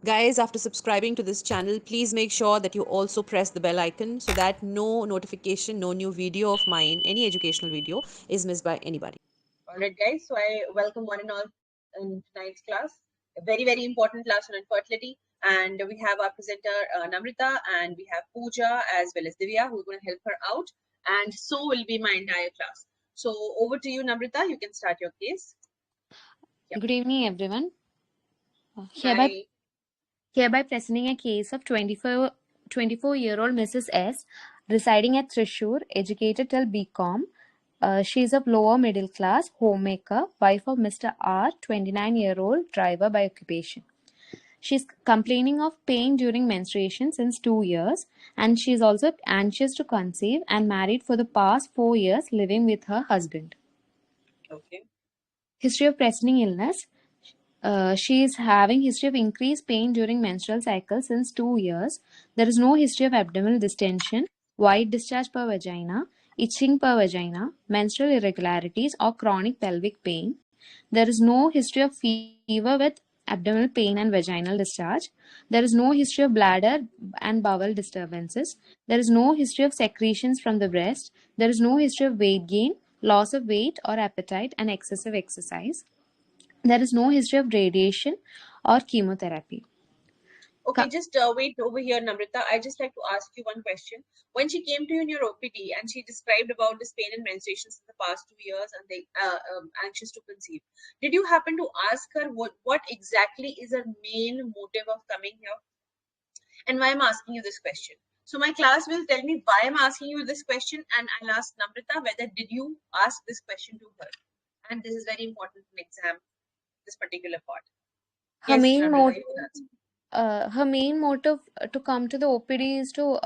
Guys, after subscribing to this channel, please make sure that you also press the bell icon so that no notification, no new video of mine, any educational video, is missed by anybody. All right, guys. So I welcome one and all in tonight's class. A very, very important class on infertility. And we have our presenter, Namrita, and we have Pooja as well as Divya, who are going to help her out. And so will be my entire class. So over to you, Namrita. You can start your case. Yep. Good evening, everyone. Hereby, Hi. hereby presenting a case of 24-year-old Mrs. S, residing at Thrissur, educated till BCom. She is of lower middle class, homemaker, wife of Mr. R, 29-year-old, driver by occupation. She is complaining of pain during menstruation since 2 years, and she is also anxious to conceive and married for the past 4 years, living with her husband. Okay. History of presenting illness. She is having history of increased pain during menstrual cycle since 2 years. There is no history of abdominal distension, white discharge per vagina, itching per vagina, menstrual irregularities or chronic pelvic pain. There is no history of fever with abdominal pain and vaginal discharge. There is no history of bladder and bowel disturbances. There is no history of secretions from the breast. There is no history of weight gain, loss of weight or appetite, and excessive exercise. There is no history of radiation or chemotherapy. Okay, just wait over here, Namrita. I just like to ask you one question. When she came to you in your OPD and she described about this pain and menstruations in the past 2 years and they anxious to conceive, did you happen to ask her what exactly is her main motive of coming here? And why I'm asking you this question? So my class will tell me why I'm asking you this question, and I'll ask Namrita whether did you ask this question to her? And this is very important in exam, this particular part. Her Yes, main Namrita, motive, you can answer. her main motive to come to the OPD is to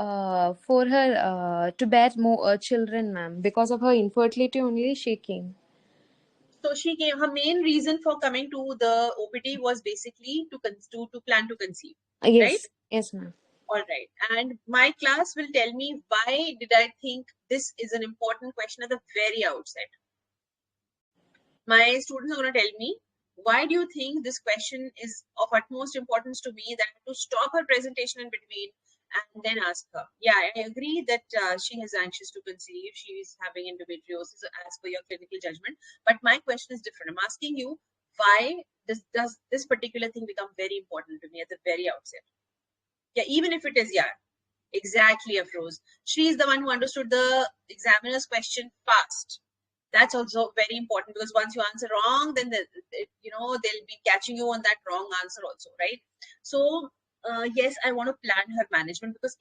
for her to bear more children, ma'am. Because of her infertility only, she came. So she came. Her main reason for coming to the OPD was basically to plan to conceive, right? Yes, yes, ma'am. All right. And my class will tell me why did I think this is an important question at the very outset. My students are going to tell me, why do you think this question is of utmost importance to me that I have to stop her presentation in between and then ask her? Yeah, I agree that she is anxious to conceive. She is having endometriosis as per your clinical judgment. But my question is different. I'm asking you, why does this particular thing become very important to me at the very outset? Yeah, even if it is, yeah, exactly, Afroz. She is the one who understood the examiner's question fast. That's also very important because once you answer wrong, then they'll be catching you on that wrong answer also, right? So yes, I want to plan her management because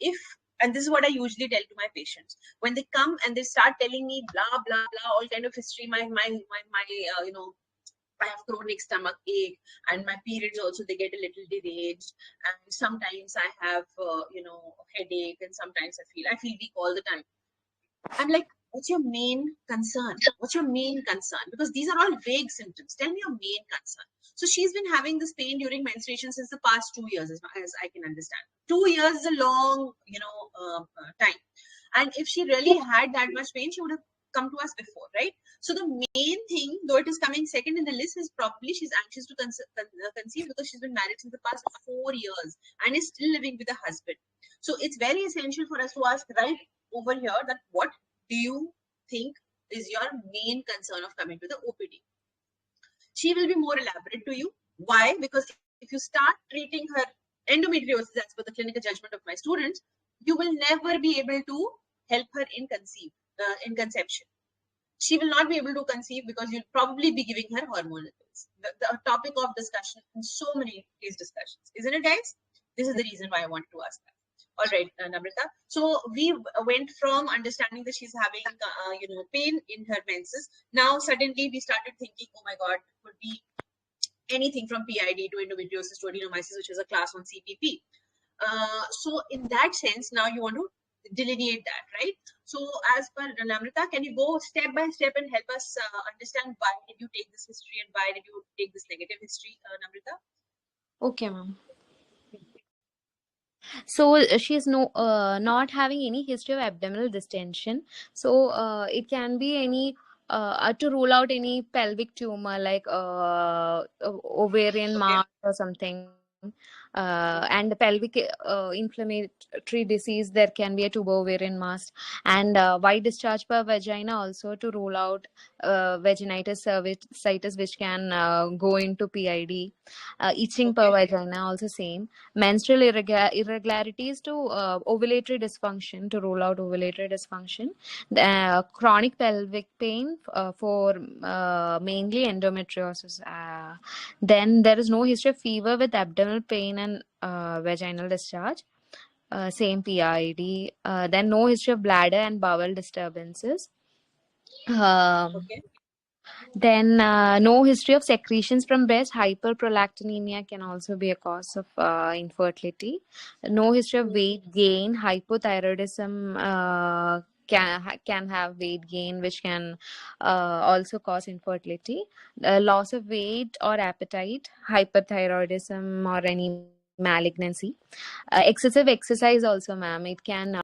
and this is what I usually tell to my patients when they come and they start telling me blah blah blah all kind of history. I have chronic stomach ache and my periods also they get a little deranged and sometimes I have headache and sometimes I feel weak all the time. I'm like, what's your main concern? What's your main concern? Because these are all vague symptoms. Tell me your main concern. So she's been having this pain during menstruation since the past 2 years, as I can understand. 2 years is a long, time. And if she really had that much pain, she would have come to us before, right? So the main thing, though it is coming second in the list, is probably she's anxious to conceive because she's been married since the past 4 years and is still living with a husband. So it's very essential for us to ask right over here that what do you think is your main concern of coming to the OPD? She will be more elaborate to you. Why? Because if you start treating her endometriosis as per the clinical judgment of my students, you will never be able to help her in conception. She will not be able to conceive because you'll probably be giving her hormonal pills. The topic of discussion in so many case discussions, isn't it, guys? This is the reason why I want to ask that. All right, Namrita. So we went from understanding that she's having, pain in her menses. Now suddenly we started thinking, oh my God, it could be anything from PID to endometriosis to adenomyosis, which is a class 1 CPP. So in that sense, now you want to delineate that, right? So as per Namrita, can you go step by step and help us understand why did you take this history and why did you take this negative history, Namrita? Okay, ma'am. So she is not having any history of abdominal distension. So it can be any to rule out any pelvic tumor like ovarian mass or something. And the pelvic inflammatory disease, there can be a tubo-ovarian mass, and white discharge per vagina also to rule out vaginitis cervicitis, which can go into PID. Itching per Okay. vagina also same. Menstrual irregularities to ovulatory dysfunction to rule out ovulatory dysfunction. Chronic pelvic pain for mainly endometriosis. Then there is no history of fever with abdominal pain and vaginal discharge. Same PID. Then no history of bladder and bowel disturbances. Um, Okay. then no history of secretions from breast. Hyperprolactinemia can also be a cause of infertility. No history of Mm. weight gain. Hypothyroidism can have weight gain, which can also cause infertility. Loss of weight or appetite, hyperthyroidism or any malignancy. Excessive exercise also, ma'am. It can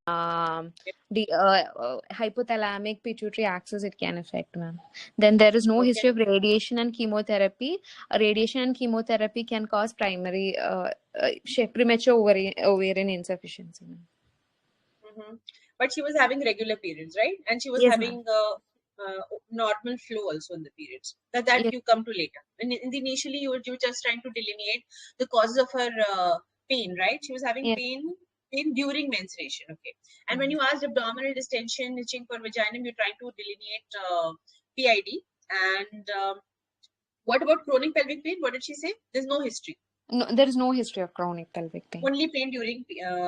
hypothalamic pituitary axis. It can affect, ma'am. Then there is no Okay. history of radiation and chemotherapy. Radiation and chemotherapy can cause primary premature ovarian insufficiency, ma'am. Mm-hmm. But she was having regular periods, right? And she was Yes, ma'am. having normal flow also in the periods. That Yes. you come to later. And initially, you were just trying to delineate the causes of her pain, right? She was having Yes. pain during menstruation. Okay. And when Yes. you asked abdominal distension, itching for vagina, you're trying to delineate PID. And what about chronic pelvic pain? What did she say? There's no history. No, there is no history of chronic pelvic pain. Only pain during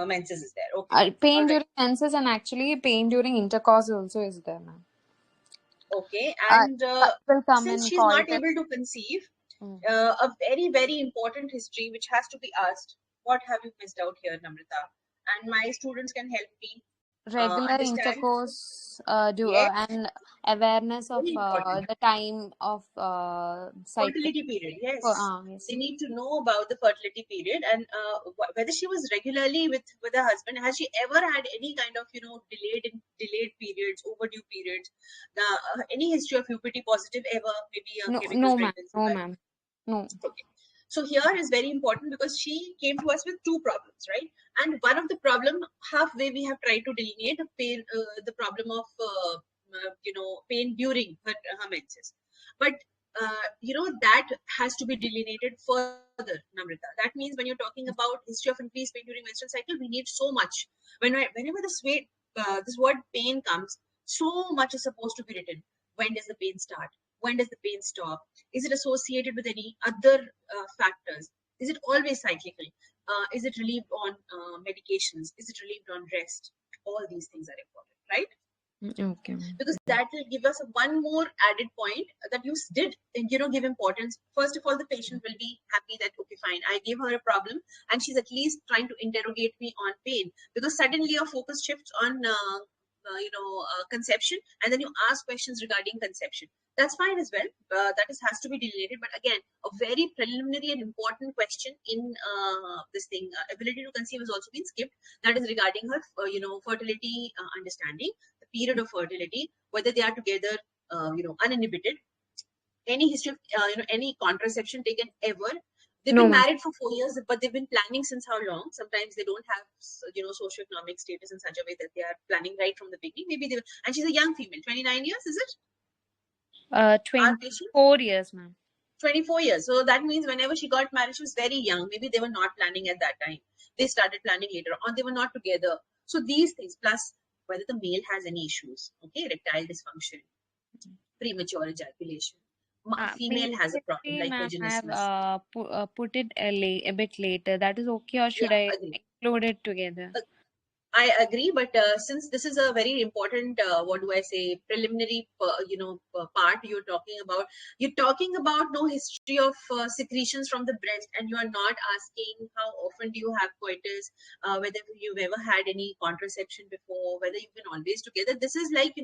menses is there. Okay. All Pain right. during menses and actually pain during intercourse also is there, ma'am. Okay. And Will come since and she's call not it. able to conceive, Mm. a very, very important history which has to be asked. What have you missed out here, Namrata? And my students can help me Regular understand. intercourse Yes, and awareness of very important. the time of cycle. Fertility period, yes. Yes. They need to know about the fertility period and whether she was regularly with her husband. Has she ever had any kind of delayed periods, overdue periods? Any history of UPT positive ever? Maybe a No, chemical no, ma'am. pregnancy. No, ma'am. No. Okay. So here is very important because she came to us with two problems, right? And one of the problem, halfway we have tried to delineate the pain, the problem of pain during her menses, but that has to be delineated further, Namrita. That means when you're talking about history of increased pain during menstrual cycle, we need so much. Whenever this word pain comes, so much is supposed to be written. When does the pain start? When does the pain stop? Is it associated with any other factors? Is it always cyclical? Is it relieved on medications? Is it relieved on rest? All these things are important, right? Okay, ma'am. Because that will give us one more added point that you did give importance. First of all, the patient will be happy that okay, fine, I gave her a problem and she's at least trying to interrogate me on pain, because suddenly your focus shifts on conception, and then you ask questions regarding conception. That's fine as well. Has to be delineated, but again, a very preliminary and important question in this thing, ability to conceive, has also been skipped. That is regarding her fertility understanding, the period of fertility, whether they are together uninhibited, any history of any contraception taken ever. They've No, been ma'am. married for 4 years, but they've been planning since how long? Sometimes they don't have socioeconomic status in such a way that they are planning right from the beginning. Maybe they and she's a young female, 29 years, is it? Our patient 24 years, ma'am. 24 years. So that means whenever she got married, she was very young. Maybe they were not planning at that time. They started planning later on. They were not together. So these things, plus whether the male has any issues, okay, erectile dysfunction, premature ejaculation. Female has a problem Basically, like ma'am, I have vaginismus. put it a bit later. That is okay, or should Yeah, I agree. include it together? I agree, but since this is a very important, what do I say, preliminary, part you're talking about no history of secretions from the breast, and you are not asking how often do you have coitus, whether you've ever had any contraception before, whether you've been always together. This is like,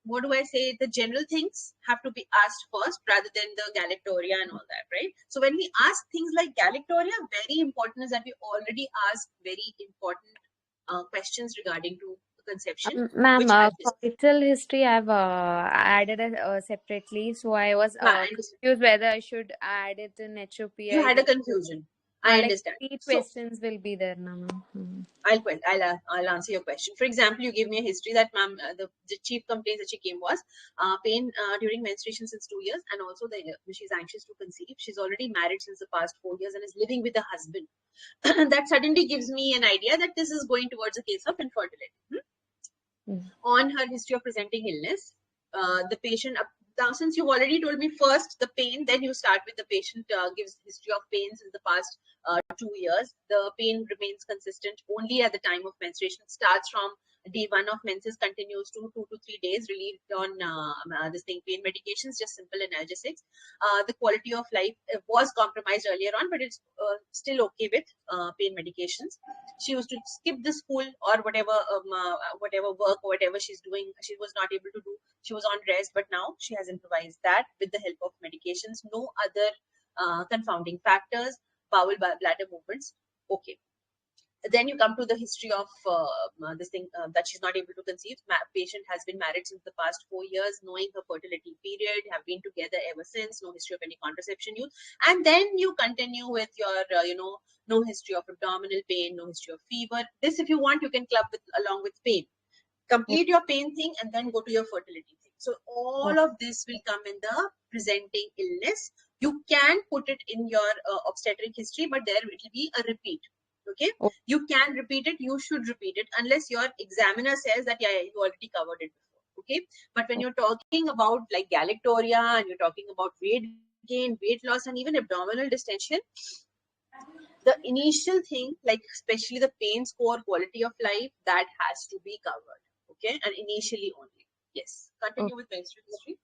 what do I say? The general things have to be asked first rather than the galactoria and all that, right? So when we ask things like galactoria, very important is that we already ask very important questions regarding to conception, Ma'am, which I've discussed. coital history I've added it separately, so I was I understand. confused whether I should add it in You HOPI. had a confusion. I Like understand. 3 questions will be there now, ma'am. I'll answer your question. For example, you gave me a history that, ma'am, the chief complaints that she came was pain during menstruation since 2 years, and also she's anxious to conceive. She's already married since the past 4 years and is living with a husband. That suddenly gives me an idea that this is going towards a case of infertility. On her history of presenting illness, the patient, now since you've already told me first the pain, then you start with the patient gives history of pain since the past 2 years. The pain remains consistent only at the time of menstruation. Starts from day one of menses, continues to 2 to 3 days, relieved on this thing, pain medications, just simple analgesics. The quality of life was compromised earlier on, but it's still okay with pain medications. She used to skip the school or whatever work or whatever she's doing. She was not able to do. She was on rest, but now she has improvised that with the help of medications. No other confounding factors. Bowel bladder movements. Okay. Then you come to the history of this thing that she's not able to conceive. Patient has been married since the past 4 years, knowing her fertility period, have been together ever since, no history of any contraception use. And then you continue with your, no history of abdominal pain, no history of fever. This, if you want, you can club with along with pain. Complete your pain thing and then go to your fertility thing. So all of this will come in the presenting illness. You can put it in your obstetric history, but there it will be a repeat. Okay, you can repeat it. You should repeat it unless your examiner says that yeah, you already covered it before. Okay, but when you're talking about like galactoria and you're talking about weight gain, weight loss, and even abdominal distension, the initial thing, like especially the pain score, quality of life, that has to be covered. Okay, and initially only. Yes, continue with menstrual history.